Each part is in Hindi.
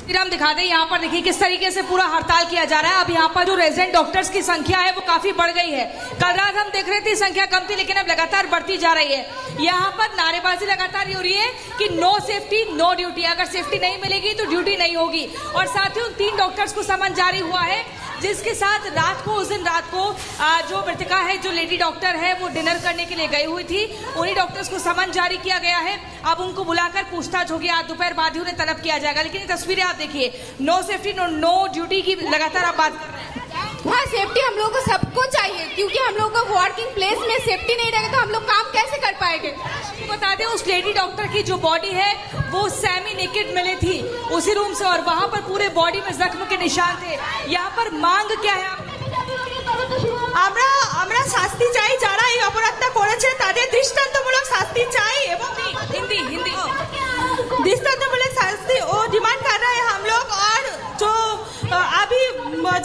फिर हम दिखा दें यहाँ पर देखिए किस तरीके से पूरा हड़ताल किया जा रहा है। अब यहाँ पर जो रेजिडेंट डॉक्टर्स की संख्या है वो काफी बढ़ गई है। कल रात हम देख रहे थे संख्या कम थी, लेकिन अब लगातार बढ़ती जा रही है। यहाँ पर नारेबाजी लगातार हो रही है कि नो सेफ्टी नो ड्यूटी, अगर सेफ्टी नहीं मिलेगी तो ड्यूटी नहीं होगी। और साथ ही उन 3 डॉक्टर्स को समन जारी हुआ है, जिसके साथ उस दिन रात को जो मृतका है, जो लेडी डॉक्टर है, वो डिनर करने के लिए गई हुई थी। उन्हीं डॉक्टर्स को समन जारी किया गया है। अब उनको बुलाकर पूछताछ होगी, आज दोपहर बाद ही उन्हें तलब किया जाएगा। लेकिन ये तस्वीरें आप देखिए, नो सेफ्टी नो ड्यूटी की लगातार आप बात कर रहे हैं। हाँ, सेफ्टी हम लोगों को सबको चाहिए, क्योंकि हम लोगों को वर्किंग प्लेस में सेफ्टी नहीं रहेगा तो हम लोग काम कैसे कर पाएंगे। बता दें, उस लेडी डॉक्टर की जो बॉडी है वो सेमी नेकेड मिली थी उसी रूम से, और वहां पर पूरे बॉडी में जख्म के निशान थे। यहाँ पर मांग क्या है? আমরা শাস্তি চাই, যারা এই অপরাধটা করেছে তাদের দৃষ্টান্তমূলক শাস্তি চাই এবং हिंदी दृष्टांतमूलक शास्ति वो डिमांड कर रहे हैं हम लोग। और जो अभी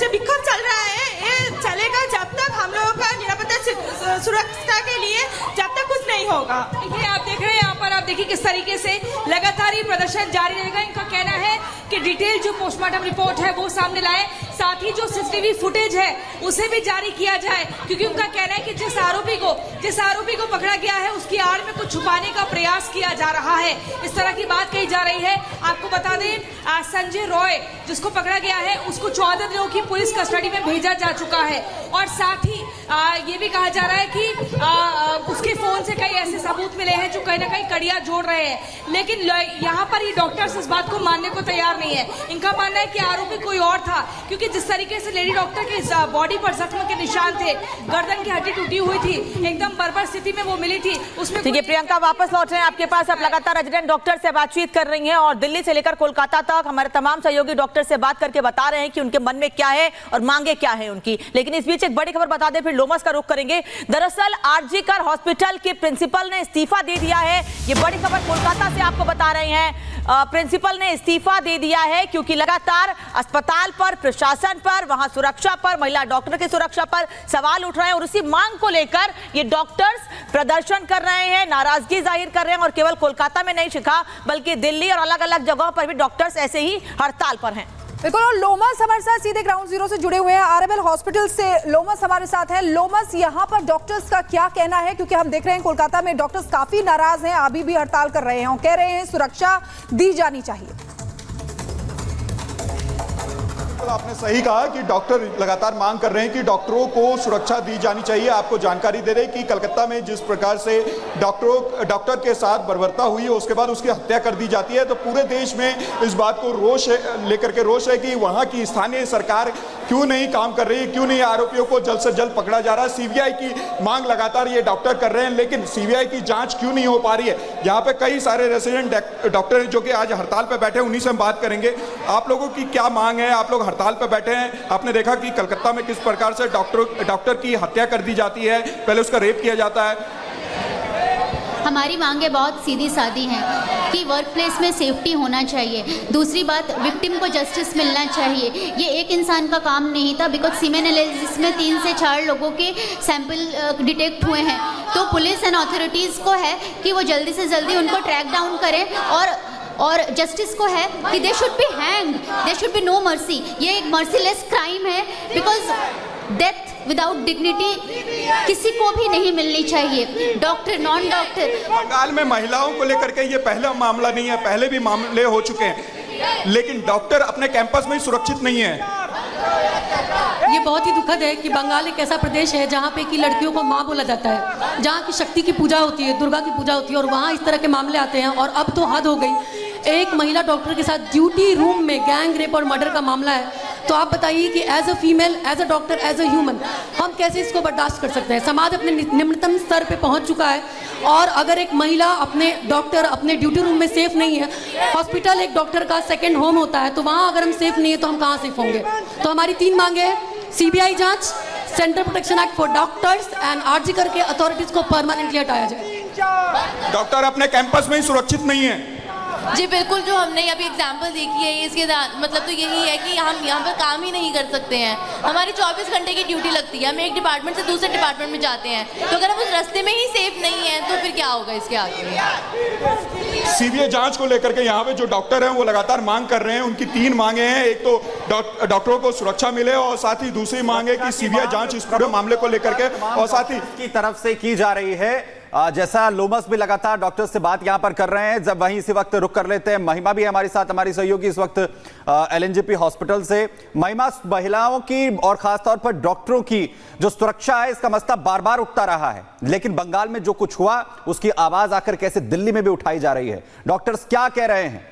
जो विक्षोभ चल रहा है ये चलेगा जब तक हम लोगों का निरापत्ता सुरक्षा के लिए, जब तक कुछ नहीं होगा। ये आप देख रहे हैं, यहाँ पर आप देखिए किस तरीके से लगातार ये प्रदर्शन जारी रहेगा। इनका कहना है कि डिटेल जो पोस्टमार्टम रिपोर्ट है वो सामने लाए, साथ ही जो सीसीटीवी फुटेज है उसे भी जारी किया जाए, क्योंकि उनका कहना है कि जिस आरोपी को पकड़ा गया है उसकी आड़ में कुछ छुपाने का प्रयास किया जा रहा है। इस तरह की बात कही जा रही है। आपको बता दें, संजय रॉय जिसको पकड़ा गया है उसको 14 दिनों की पुलिस कस्टडी में भेजा जा चुका है। और साथ ही ये भी कहा जा रहा है कि उसके फोन से कई ऐसे सबूत मिले हैं जो कहीं ना कहीं कड़ियां जोड़ रहे हैं। लेकिन यहाँ पर ये डॉक्टर्स इस बात को मानने को तैयार नहीं है। इनका मानना है कि आरोपी कोई और था, क्योंकि जिस तरीके से लेडी डॉक्टर के बॉडी पर जख्म के निशान थे, गर्दन की हड्डी टूटी हुई थी, एकदम बर्बर स्थिति में वो मिली थी उसमें। ठीक है प्रियंका, वापस लौट रहे हैं आपके पास। आप लगातार रेजिडेंट डॉक्टर से बातचीत कर रही हैं और दिल्ली से लेकर कोलकाता तक हमारे तमाम सहयोगी डॉक्टर से बात करके बता रहे हैं कि उनके मन में क्या है और मांगे क्या है उनकी। लेकिन इस बीच एक बड़ी खबर बता दें, फिर लोमस का रुख करेंगे। दरअसल आरजी कर हॉस्पिटल के प्रिंसिपल ने इस्तीफा दे दिया है। ये बड़ी खबर कोलकाता से आपको बता रहे हैं। प्रिंसिपल ने इस्तीफा दे दिया है क्योंकि लगातार अस्पताल पर, प्रशासन पर, वहां सुरक्षा पर, महिला डॉक्टर की सुरक्षा पर सवाल उठ रहे हैं और उसी मांग को लेकर ये डॉक्टर्स प्रदर्शन कर रहे हैं, नाराजगी जाहिर कर रहे हैं। और केवल कोलकाता में नहीं शिखा, बल्कि दिल्ली और अलग अलग जगहों पर भी डॉक्टर्स ऐसे ही हड़ताल पर हैं। बिल्कुल, और लोमस हमारे साथ सीधे ग्राउंड जीरो से जुड़े हुए हैं। आरएमएल हॉस्पिटल से लोमस हमारे साथ है। लोमस, यहाँ पर डॉक्टर्स का क्या कहना है? क्योंकि हम देख रहे हैं कोलकाता में डॉक्टर्स काफी नाराज हैं, अभी भी हड़ताल कर रहे हैं और कह रहे हैं सुरक्षा दी जानी चाहिए। आपने सही कहा कि डॉक्टर लगातार मांग कर रहे हैं कि डॉक्टरों को सुरक्षा दी जानी चाहिए। आपको जानकारी दे रहे हैं कि कलकत्ता में जिस प्रकार से डॉक्टर के साथ बर्बरता हुई है, उसके बाद उसकी हत्या कर दी जाती है, तो पूरे देश में इस बात को लेकर के रोष है कि वहां की स्थानीय सरकार क्यों नहीं काम कर रही है, क्यों नहीं आरोपियों को जल्द से जल्द पकड़ा जा रहा है। सीबीआई की मांग लगातार ये डॉक्टर कर रहे हैं, लेकिन सीबीआई की जांच क्यों नहीं हो पा रही है। यहाँ पे कई सारे रेसिडेंट डॉक्टर हैं जो कि आज हड़ताल पे बैठे हैं, उन्हीं से हम बात करेंगे। आप लोगों की क्या मांग है? आप लोग हड़ताल पे बैठे हैं, आपने देखा कि कलकत्ता में किस प्रकार से डॉक्टर की हत्या कर दी जाती है, पहले उसका रेप किया जाता है। हमारी मांगें बहुत सीधी सादी हैं कि वर्क प्लेस में सेफ्टी होना चाहिए। दूसरी बात, विक्टिम को जस्टिस मिलना चाहिए। ये एक इंसान का काम नहीं था, बिकॉज सीमेन एनालिसिस में 3 से 4 लोगों के सैंपल डिटेक्ट हुए हैं। तो पुलिस एंड अथॉरिटीज़ को है कि वो जल्दी से जल्दी उनको ट्रैक डाउन करें और जस्टिस को है कि they should be hang, they should be no mercy. ये एक मर्सीलेस क्राइम है, बिकॉज डेथ विदाउट डिग्निटी किसी को भी नहीं मिलनी चाहिए, डॉक्टर नॉन डॉक्टर। बंगाल में महिलाओं को लेकर के ये पहला मामला नहीं है, पहले भी मामले हो चुके हैं, लेकिन डॉक्टर अपने कैंपस में सुरक्षित नहीं है। ये बहुत ही दुखद है कि बंगाल एक ऐसा प्रदेश है जहाँ पे कि लड़कियों को माँ बोला जाता है, जहाँ की शक्ति की पूजा होती है, दुर्गा की पूजा होती है, और वहाँ इस तरह के मामले आते हैं। और अब तो हद हो गई, एक महिला डॉक्टर के साथ ड्यूटी रूम में गैंग रेप और मर्डर का मामला है। तो आप बताइए कि as a female, as a doctor, as a human हम कैसे इसको बर्दाश्त कर सकते हैं? समाज अपने निम्नतम स्तर पे पहुंच चुका है, और अगर एक महिला अपने डॉक्टर अपने ड्यूटी रूम में सेफ नहीं है, हॉस्पिटल एक डॉक्टर का सेकेंड होम होता है, तो वहाँ अगर हम सेफ नहीं है तो हम कहाँ सेफ होंगे? तो हमारी 3 मांगे हैं: सीबीआई जांच, central protection act for doctors and RG Kar के अथॉरिटीज को परमानेंटली हटाया जाए। डॉक्टर अपने कैंपस में ही सुरक्षित नहीं है। जी बिल्कुल, जो हमने अभी एग्जाम्पल देखी है इसके मतलब तो यही है कि हम यहाँ पर काम ही नहीं कर सकते हैं। हमारी 24 घंटे की ड्यूटी लगती है, हम एक डिपार्टमेंट से दूसरे डिपार्टमेंट में जाते हैं, तो अगर हम उस रास्ते में ही सेफ नहीं है तो फिर क्या होगा इसके आगे। सीबीआई जांच को लेकर के यहाँ पे जो डॉक्टर हैं वो लगातार मांग कर रहे हैं। उनकी 3 मांगे हैं। एक तो डॉक्टरों को सुरक्षा मिले और साथ ही दूसरी मांग है कि सीबीआई जांच इस पूरे मामले को लेकर के और साथ ही की तरफ से की जा रही है। जैसा लोमस भी लगातार डॉक्टर से बात यहां पर कर रहे हैं, जब वहीं इसी वक्त रुक कर लेते हैं। महिमा भी हमारे साथ, हमारी सहयोगी इस वक्त एलएनजेपी हॉस्पिटल से। महिमा, महिलाओं की और खासतौर पर डॉक्टरों की जो सुरक्षा है इसका मसला बार बार उठता रहा है, लेकिन बंगाल में जो कुछ हुआ उसकी आवाज आकर कैसे दिल्ली में भी उठाई जा रही है। डॉक्टर्स क्या कह रहे हैं?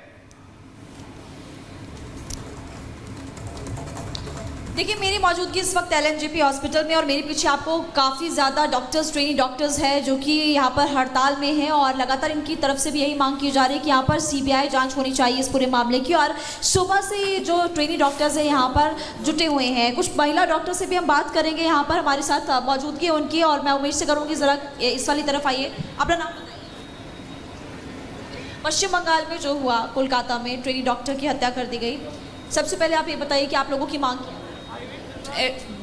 देखिए, मेरी मौजूदगी इस वक्त एलएनजेपी हॉस्पिटल में और मेरे पीछे आपको काफ़ी ज़्यादा डॉक्टर्स, ट्रेनी डॉक्टर्स हैं जो कि यहाँ पर हड़ताल में हैं और लगातार इनकी तरफ से भी यही मांग की जा रही है कि यहाँ पर सीबीआई जांच होनी चाहिए इस पूरे मामले की। और सुबह से ही जो ट्रेनी डॉक्टर्स हैं यहाँ पर जुटे हुए हैं। कुछ महिला डॉक्टर से भी हम बात करेंगे, यहाँ पर हमारे साथ मौजूदगी है उनकी और मैं उम्मीद से करूँगी ज़रा इस वाली तरफ आइए। अपना नाम बताइए। पश्चिम बंगाल में जो हुआ, कोलकाता में ट्रेनी डॉक्टर की हत्या कर दी गई, सबसे पहले आप ये बताइए कि आप लोगों की मांग क्या है?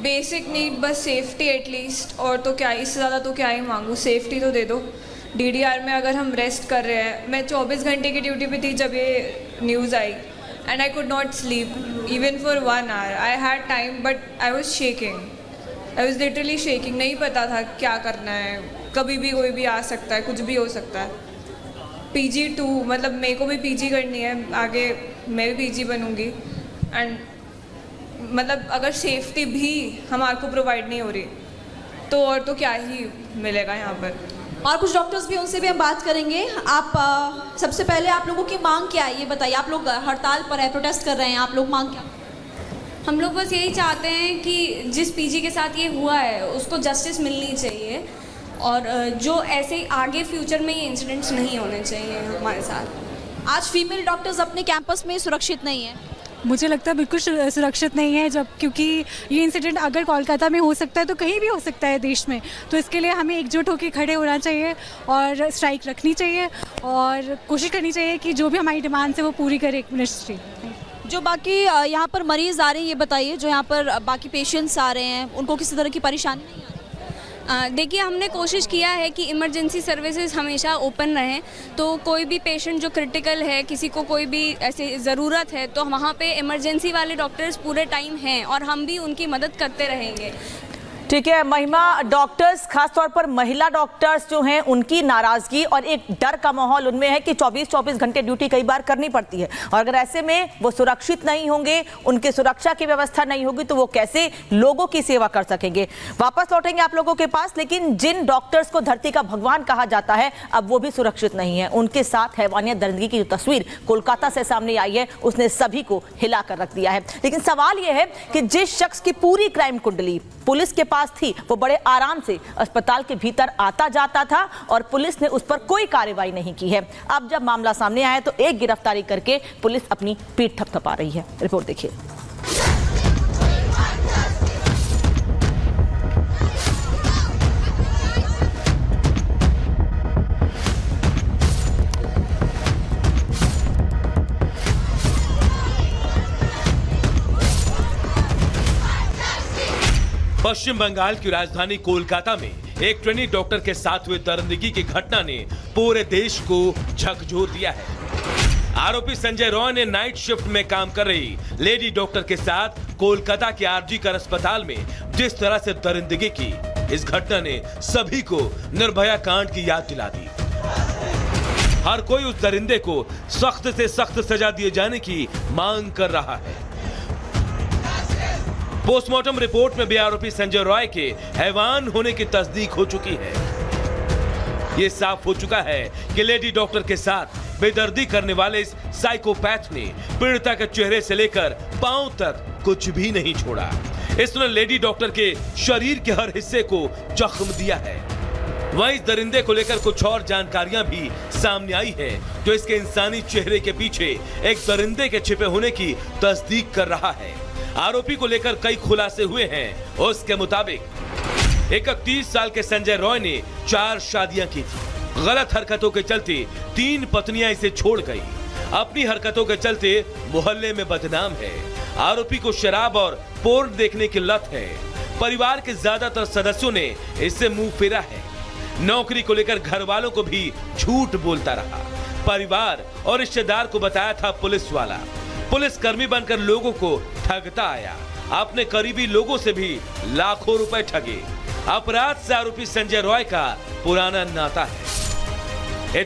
बेसिक नीड बस सेफ्टी एटलीस्ट, और तो क्या, इससे ज़्यादा तो क्या ही मांगूँ, सेफ्टी तो दे दो। डीडीआर में अगर हम रेस्ट कर रहे हैं, मैं 24 घंटे की ड्यूटी पे थी जब ये news I and I could not sleep even for 1 hour। I had time but I was shaking, I was literally shaking. नहीं पता था क्या करना है, कभी भी कोई भी आ सकता है, कुछ भी हो सकता है। PG2 मतलब मेरे को भी PG करनी है, आगे मैं भी PG बनूँगी एंड मतलब अगर सेफ्टी भी हमारे को प्रोवाइड नहीं हो रही तो और तो क्या ही मिलेगा यहाँ पर। और कुछ डॉक्टर्स भी, उनसे भी हम बात करेंगे। आप सबसे पहले आप लोगों की मांग क्या है ये बताइए। आप लोग हड़ताल पर है, प्रोटेस्ट कर रहे हैं, आप लोग मांग क्या? हम लोग बस यही चाहते हैं कि जिस PG के साथ ये हुआ है उसको जस्टिस मिलनी चाहिए और जो ऐसे आगे फ्यूचर में ये इंसिडेंट्स नहीं होने चाहिए हमारे साथ। आज फीमेल डॉक्टर्स अपने कैंपस में सुरक्षित नहीं है। मुझे लगता है बिल्कुल सुरक्षित नहीं है, जब क्योंकि ये इंसिडेंट अगर कोलकाता में हो सकता है तो कहीं भी हो सकता है देश में। तो इसके लिए हमें एकजुट होकर खड़े होना चाहिए और स्ट्राइक रखनी चाहिए और कोशिश करनी चाहिए कि जो भी हमारी डिमांड्स है वो पूरी करे मिनिस्ट्री। जो बाकी यहाँ पर मरीज आ रहे हैं ये बताइए, जो यहाँ पर बाकी पेशेंट्स आ रहे हैं उनको किसी तरह की परेशानी नहीं आ रही? देखिए, हमने कोशिश किया है कि इमरजेंसी सर्विसेज हमेशा ओपन रहें, तो कोई भी पेशेंट जो क्रिटिकल है, किसी को कोई भी ऐसी ज़रूरत है तो वहाँ पे इमरजेंसी वाले डॉक्टर्स पूरे टाइम हैं और हम भी उनकी मदद करते रहेंगे। ठीक है महिमा, डॉक्टर्स खासतौर पर महिला डॉक्टर्स जो हैं उनकी नाराजगी और एक डर का माहौल उनमें है कि 24-24 घंटे ड्यूटी कई बार करनी पड़ती है और अगर ऐसे में वो सुरक्षित नहीं होंगे, उनके सुरक्षा की व्यवस्था नहीं होगी तो वो कैसे लोगों की सेवा कर सकेंगे। वापस लौटेंगे आप लोगों के पास, लेकिन जिन डॉक्टर्स को धरती का भगवान कहा जाता है अब वो भी सुरक्षित नहीं है। उनके साथ हैवानियत दरिंदगी की जो तस्वीर कोलकाता से सामने आई है उसने सभी को हिला कर रख दिया है। लेकिन सवाल यह है कि जिस शख्स की पूरी क्राइम कुंडली पुलिस के पास थी वो बड़े आराम से अस्पताल के भीतर आता जाता था और पुलिस ने उस पर कोई कार्रवाई नहीं की है। अब जब मामला सामने आया तो एक गिरफ्तारी करके पुलिस अपनी पीठ थपथपा रही है। रिपोर्ट देखिए। पश्चिम बंगाल की राजधानी कोलकाता में एक ट्रेनी डॉक्टर के साथ हुए दरिंदगी की घटना ने पूरे देश को झकझोर दिया है। आरोपी संजय रॉय ने नाइट शिफ्ट में काम कर रही लेडी डॉक्टर के साथ कोलकाता के आरजी कर अस्पताल में जिस तरह से दरिंदगी की, इस घटना ने सभी को निर्भया कांड की याद दिला दी। हर कोई उस दरिंदे को सख्त से सख्त सजा दिए जाने की मांग कर रहा है। पोस्टमार्टम रिपोर्ट में भी आरोपी संजय रॉय के हैवान होने की तस्दीक हो चुकी है। यह साफ हो चुका है कि लेडी डॉक्टर के साथ बेदर्दी करने वाले इस साइकोपैथ ने पीड़िता के चेहरे से लेकर पांव तक कुछ भी नहीं छोड़ा। इसने लेडी डॉक्टर के शरीर के हर हिस्से को जख्म दिया है। वहीं इस दरिंदे को लेकर कुछ और जानकारियां भी सामने आई है जो इसके इंसानी चेहरे के पीछे एक दरिंदे के छिपे होने की तस्दीक कर रहा है। आरोपी को लेकर कई खुलासे हुए हैं। उसके मुताबिक 31 साल के संजय रॉय ने 4 शादियां की थी। गलत हरकतों के चलते 3 पत्नियां इसे छोड़ गई। अपनी हरकतों के चलते मोहल्ले में बदनाम है। आरोपी को शराब और पोर्न देखने की लत है। परिवार के ज्यादातर सदस्यों ने इससे मुंह फेरा है। नौकरी को लेकर घर वालों को भी झूठ बोलता रहा। परिवार और रिश्तेदार को बताया था पुलिस वाला। पुलिस कर्मी बनकर लोगों को ठगता आया। अपने करीबी लोगों से भी लाखों रुपए ठगे। अपराध से आरोपी संजय रॉय का पुराना नाता है।